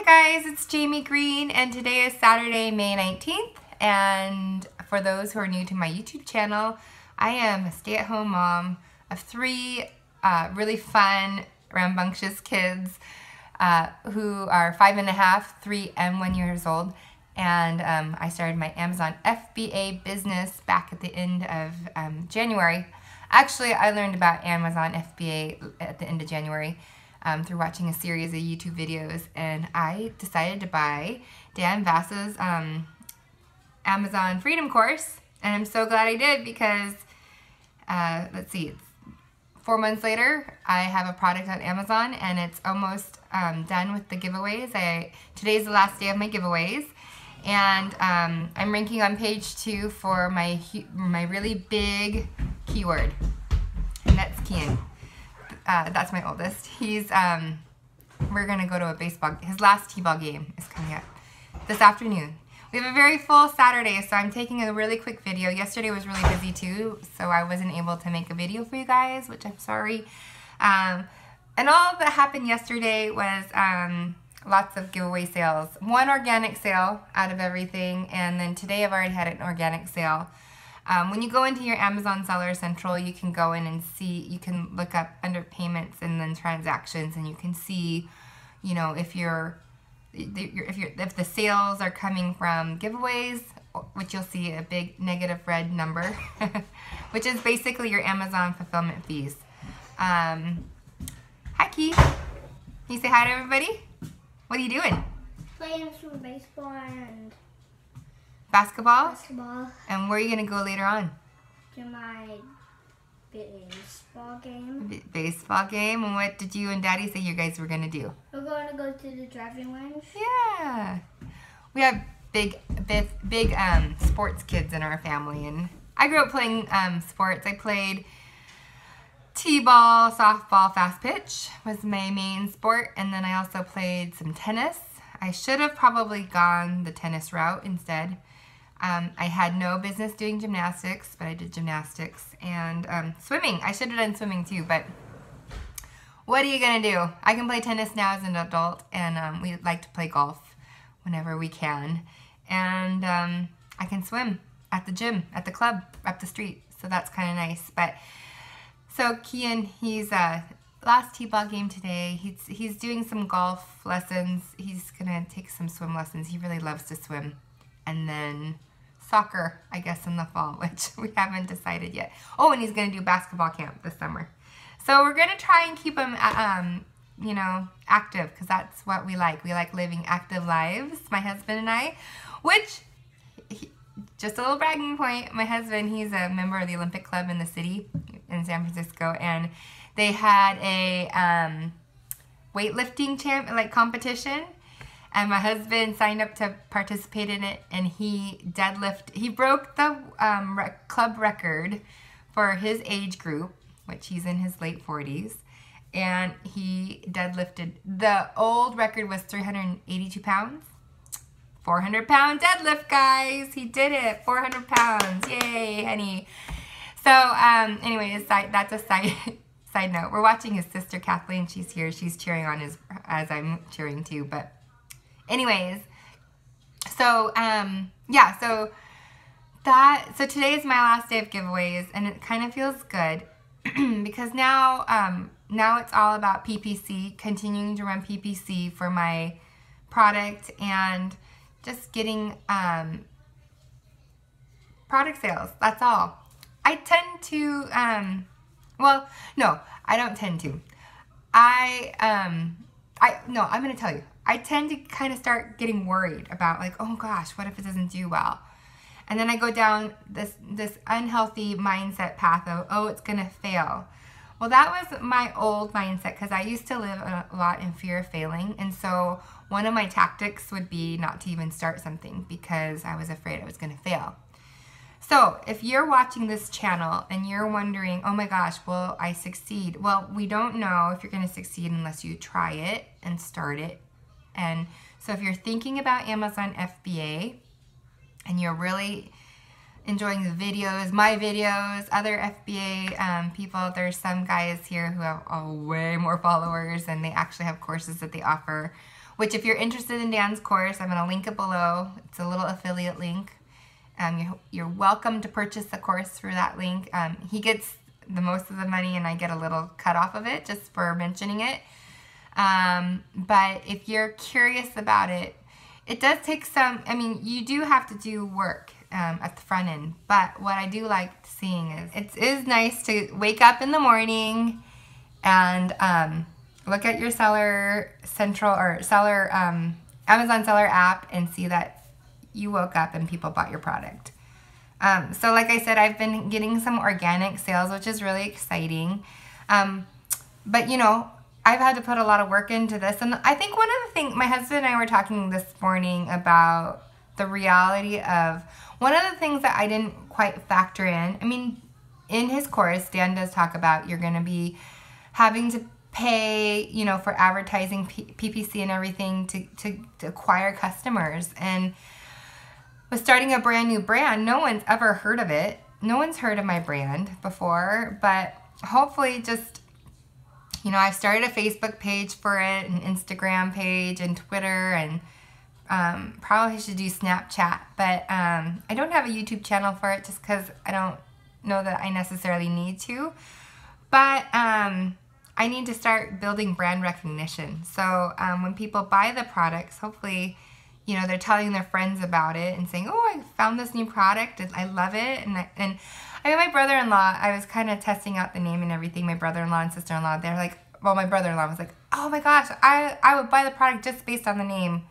Hi guys, it's Jamie Green and today is Saturday, May 19th, and for those who are new to my YouTube channel, I am a stay-at-home mom of three really fun, rambunctious kids who are 5.5, 3, and 1 years old. And I started my Amazon FBA business back at the end of January. Actually, I learned about Amazon FBA at the end of January through watching a series of YouTube videos, and I decided to buy Dan Vass's Amazon Freedom course, and I'm so glad I did because, let's see, it's 4 months later, I have a product on Amazon, and it's almost done with the giveaways. Today's the last day of my giveaways, and I'm ranking on page 2 for my really big keyword, and that's Kian. That's my oldest. He's, we're gonna go to a baseball, his last t-ball game is coming up this afternoon. We have a very full Saturday, so I'm taking a really quick video. Yesterday was really busy too, so I wasn't able to make a video for you guys, which I'm sorry. And all that happened yesterday was lots of giveaway sales. One organic sale out of everything, and then today I've already had an organic sale. When you go into your Amazon Seller Central, you can go in and see, you can look up under payments and then transactions, and you can see, you know, if the sales are coming from giveaways, which you'll see a big negative red number, which is basically your Amazon fulfillment fees. Hi, Keith. Can you say hi to everybody? What are you doing? Playing some baseball and basketball? Basketball. And where are you going to go later on? To my baseball game. Baseball game? And what did you and Daddy say you guys were going to do? We're going to go to the driving range. Yeah. We have big sports kids in our family. And I grew up playing sports. I played t-ball, softball, fast pitch was my main sport. And then I also played some tennis. I should have probably gone the tennis route instead. I had no business doing gymnastics, but I did gymnastics, and swimming. I should have done swimming too, but what are you going to do? I can play tennis now as an adult, and we like to play golf whenever we can. And I can swim at the gym, at the club, up the street, so that's kind of nice. But so Kian, he's last t-ball game today. He's doing some golf lessons. He's going to take some swim lessons. He really loves to swim. And then soccer, I guess, in the fall, which we haven't decided yet. Oh, and he's going to do basketball camp this summer. So we're going to try and keep him, you know, active, because that's what we like. We like living active lives, my husband and I, which, just a little bragging point, my husband, he's a member of the Olympic Club in the city in San Francisco, and they had a weightlifting competition. And my husband signed up to participate in it, and he broke the club record for his age group, which he's in his late 40s, and he deadlifted. The old record was 382 pounds. 400-pound deadlift, guys. He did it. 400 pounds. Yay, honey. So, anyways, that's a side note. We're watching his sister, Kathleen. She's here. She's cheering on as I'm cheering too, but anyways, so yeah, so today is my last day of giveaways, and it kind of feels good because now it's all about PPC, continuing to run PPC for my product and just getting product sales. That's all. I tend to well, no, I don't tend to. I'm going to tell you. I tend to kind of start getting worried about, like, oh gosh, what if it doesn't do well? And then I go down this unhealthy mindset path of, oh, it's going to fail. Well, that was my old mindset, because I used to live a lot in fear of failing. And so one of my tactics would be not to even start something because I was afraid I was going to fail. So if you're watching this channel and you're wondering, oh my gosh, will I succeed? Well, we don't know if you're going to succeed unless you try it and start it. And so if you're thinking about Amazon FBA and you're really enjoying the videos, my videos, other FBA people, there's some guys here who have way more followers, and they actually have courses that they offer. which if you're interested in Dan's course, I'm going to link it below. It's a little affiliate link. You're welcome to purchase the course through that link. He gets the most of the money and I get a little cut off of it just for mentioning it. But if you're curious about it, it does take some, I mean, you do have to do work at the front end. But what I do like seeing is it is nice to wake up in the morning and look at your Seller Central or Seller Amazon Seller app and see that you woke up and people bought your product. So like I said, I've been getting some organic sales, which is really exciting. But you know, I've had to put a lot of work into this. And I think one of the things, my husband and I were talking this morning about the reality of, one of the things that I didn't quite factor in, I mean, in his course, Dan does talk about you're going to be having to pay, you know, for advertising, PPC and everything to acquire customers. And with starting a brand new brand, no one's ever heard of it. No one's heard of my brand before, but hopefully just, you know, I've started a Facebook page for it, an Instagram page, and Twitter, and probably should do Snapchat. But I don't have a YouTube channel for it just because I don't know that I necessarily need to. But I need to start building brand recognition. So when people buy the products, hopefully, you know, they're telling their friends about it and saying, oh, I found this new product and I love it. And I mean, my brother-in-law, I was kind of testing out the name and everything. My brother-in-law and sister-in-law, they're like, well, my brother-in-law was like, oh my gosh, I would buy the product just based on the name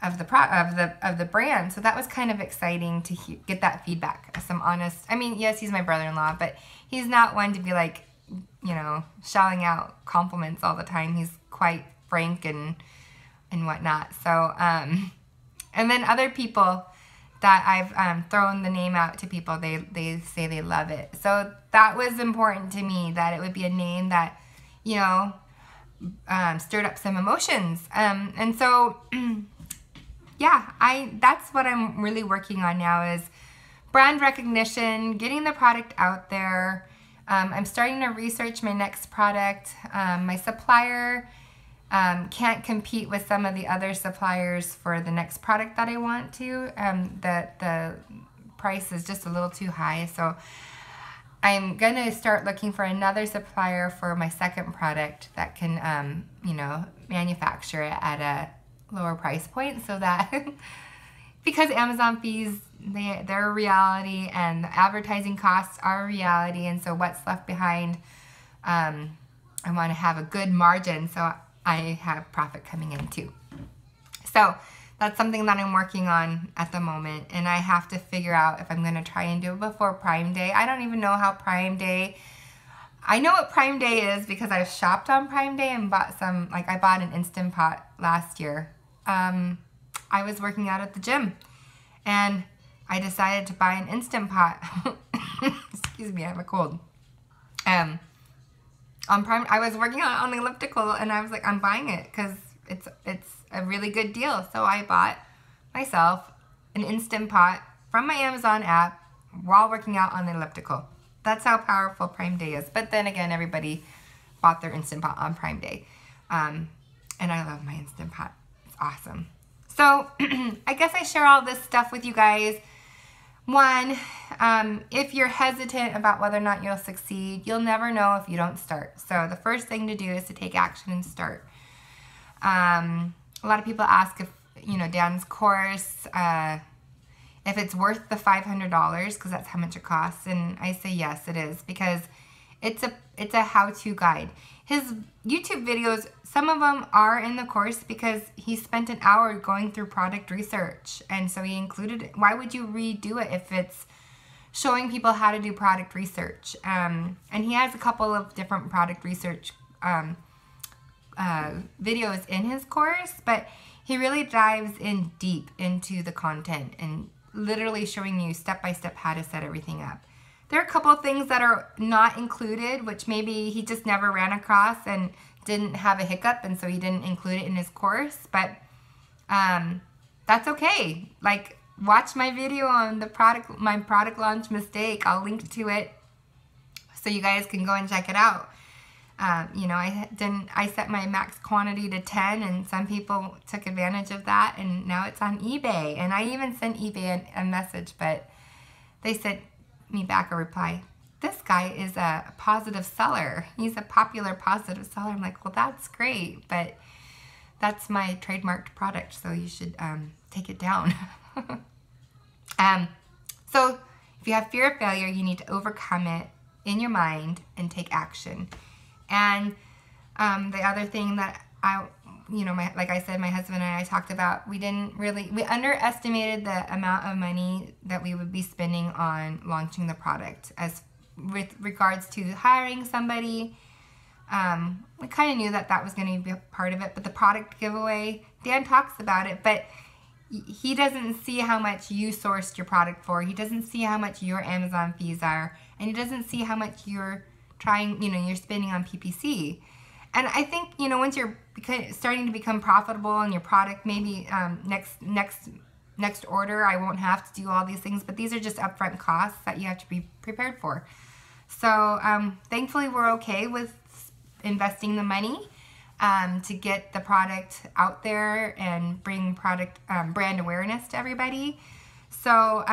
of the brand. So that was kind of exciting to get that feedback. Some honest, I mean, yes, he's my brother-in-law, but he's not one to be like, you know, shelling out compliments all the time. He's quite frank and whatnot. So, and then other people that I've thrown the name out to people, they say they love it. So that was important to me, that it would be a name that, you know, stirred up some emotions. And so, yeah, that's what I'm really working on now, is brand recognition, getting the product out there. I'm starting to research my next product. My supplier can't compete with some of the other suppliers for the next product that I want to. The price is just a little too high, so I'm going to start looking for another supplier for my second product that can, you know, manufacture it at a lower price point, so that because Amazon fees, they're a reality, and the advertising costs are a reality, and so what's left behind, I want to have a good margin so I have profit coming in too. So that's something that I'm working on at the moment, and I have to figure out if I'm going to try and do it before Prime Day. I don't even know how Prime Day, I know what Prime Day is because I've shopped on Prime Day and bought some, like I bought an Instant Pot last year. I was working out at the gym and I decided to buy an Instant Pot. Excuse me, I have a cold. On Prime, I was working on the elliptical and I was like, I'm buying it because it's a really good deal. So I bought myself an Instant Pot from my Amazon app while working out on the elliptical. That's how powerful Prime Day is. But then again, everybody bought their Instant Pot on Prime Day. And I love my Instant Pot. It's awesome. So I guess I share all this stuff with you guys. One, if you're hesitant about whether or not you'll succeed, you'll never know if you don't start. So the first thing to do is to take action and start. A lot of people ask if, you know, Dan's course, if it's worth the $500, because that's how much it costs. And I say yes, it is, because it's a how-to guide. His YouTube videos, some of them are in the course because he spent an hour going through product research. And so he included it. Why would you redo it if it's showing people how to do product research? And he has a couple of different product research videos in his course, but he really dives in deep into the content and literally showing you step by step how to set everything up. There are a couple of things that are not included, which maybe he just never ran across and didn't have a hiccup, and so he didn't include it in his course, but that's okay. Like, watch my video on my product launch mistake. I'll link to it so you guys can go and check it out. You know, I set my max quantity to 10, and some people took advantage of that, and now it's on eBay. And I even sent eBay a message, but they sent me back a reply. This guy is a positive seller. He's a popular positive seller. I'm like, well, that's great, but that's my trademarked product, so you should take it down. So if you have fear of failure, you need to overcome it in your mind and take action. And the other thing that like I said, my husband and I talked about, we underestimated the amount of money that we would be spending on launching the product. As with regards to hiring somebody, we kind of knew that was going to be a part of it, but the product giveaway, Dan talks about it, but he doesn't see how much you sourced your product for. He doesn't see how much your Amazon fees are, and he doesn't see how much you're spending on PPC. And I think, once you're starting to become profitable in your product, maybe next order, I won't have to do all these things, but these are just upfront costs that you have to be prepared for. So thankfully, we're okay with investing the money to get the product out there and bring product brand awareness to everybody. So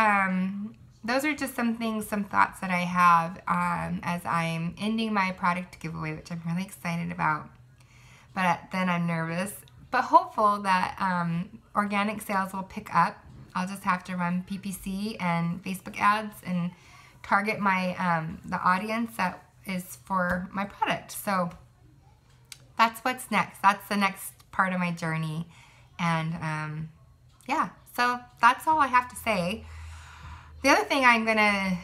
those are just some thoughts that I have as I'm ending my product giveaway, which I'm really excited about. But then I'm nervous, but hopeful that organic sales will pick up. I'll just have to run PPC and Facebook ads and target my the audience that is for my product. So that's what's next. That's the next part of my journey. And yeah, so that's all I have to say. The other thing I'm gonna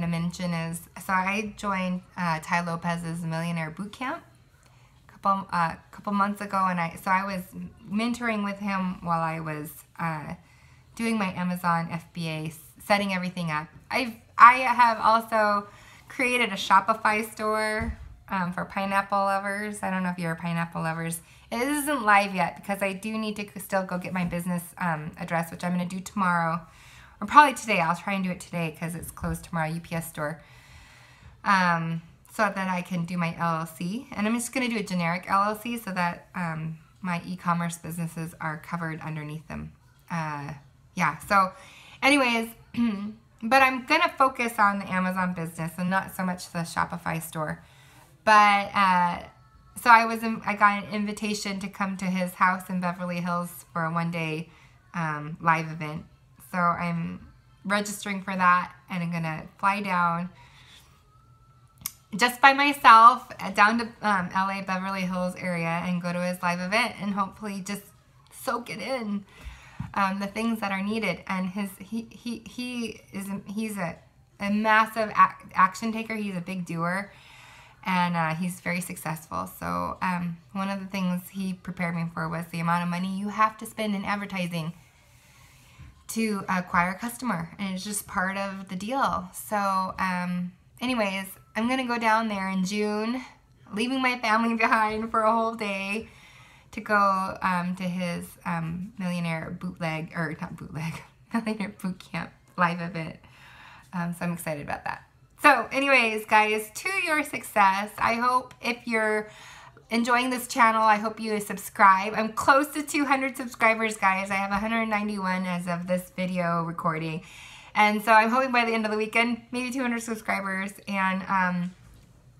mention is, so I joined Ty Lopez's Millionaire Bootcamp a couple months ago, and I was mentoring with him while I was doing my Amazon FBA, setting everything up. I have also created a Shopify store for pineapple lovers. I don't know if you're pineapple lovers. It isn't live yet because I do need to still go get my business address, which I'm going to do tomorrow. Or probably today. I'll try and do it today because it's closed tomorrow, UPS store. So that I can do my LLC. And I'm just going to do a generic LLC so that my e-commerce businesses are covered underneath them. Yeah, so anyways, but I'm going to focus on the Amazon business and not so much the Shopify store. But so I got an invitation to come to his house in Beverly Hills for a one-day live event. So I'm registering for that, and I'm going to fly down just by myself down to LA Beverly Hills area and go to his live event and hopefully just soak it in, the things that are needed. And he's a massive action taker. He's a big doer, and he's very successful. So one of the things he prepared me for was the amount of money you have to spend in advertising to acquire a customer, and it's just part of the deal. So anyways, I'm gonna go down there in June, leaving my family behind for a whole day to go to his Millionaire Millionaire Bootcamp live event. So I'm excited about that. So anyways, guys, to your success. I hope if you're enjoying this channel, I hope you subscribe. I'm close to 200 subscribers, guys. I have 191 as of this video recording. And so I'm hoping by the end of the weekend, maybe 200 subscribers. And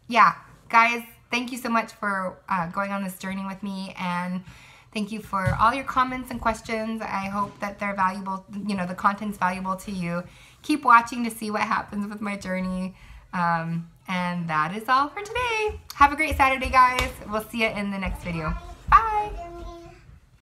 yeah, guys, thank you so much for going on this journey with me. And thank you for all your comments and questions. I hope that they're valuable, the content's valuable to you. Keep watching to see what happens with my journey. And that is all for today. Have a great Saturday, guys. We'll see you in the next video.